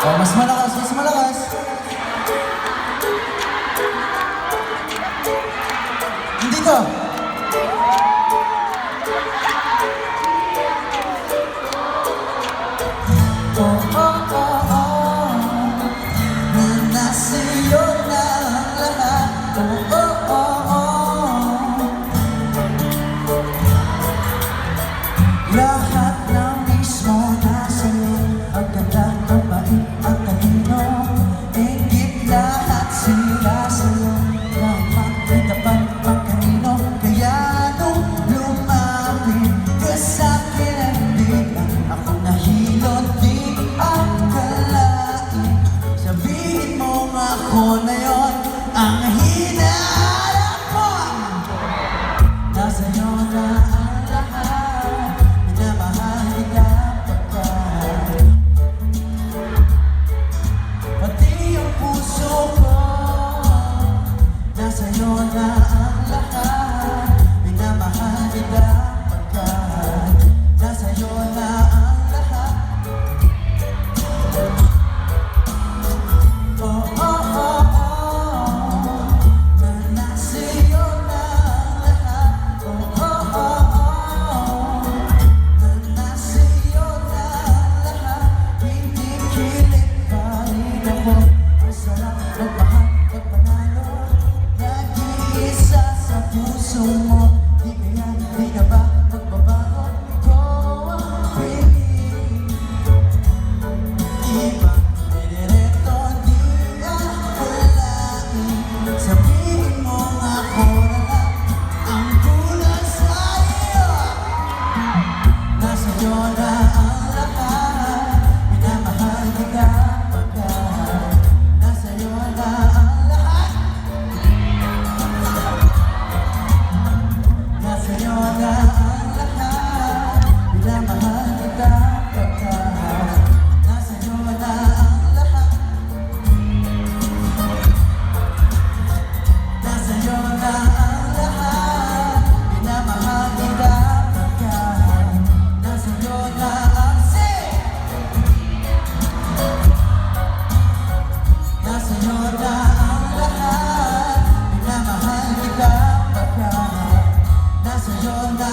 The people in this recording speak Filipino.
Oh, mas malakas, mas malakas. Dito. Oh, oh, oh, oh. Na nasa'yo na ang lahat. Oh, oh, oh, oh. Lahat na mismo nasa'yo. Ang ganda, ang bait, ang talino. Higit lahat sila sa'yo. Nakakita pa ang kanino. Kaya nung lumapit ka sa'kin, hindi lang ako nahilot. Di akalain, sabihin mo ako na yon ang hinahanap ko. Nasa'yo na ang lahat. Minamahal kita pagkat pati yung puso ko. Nasa'yo na ang lahat. Minamahal kita pagkat nasa'yo na ang lahat. Oh, oh, oh, oh. Na nasa'yo na ang lahat. Oh, oh, oh, oh. Na nasa'yo na ang lahat. Hindi kilit pa rin ako. Ang sarap magmahal, magpanalo. Nag-iisa sa puso mo. Di kaya, di ka ba magbabago? Ikaw ang piling. Iba, direto, di akalain. Sabihin mo ako na lang ang kulang sa'yo. Nasa'yo na ang lahat. Minamahal kita pagkat nasa'yo na ang lahat. Nasa'yo na ang lahat. Minamahal kita pagkat nasa'yo na ang lahat. Nasa'yo na ang lahat. Minamahal kita pagkat nasa'yo na ang nasa'yo na ang lahat. Minamahal kita pagkat nasa'yo na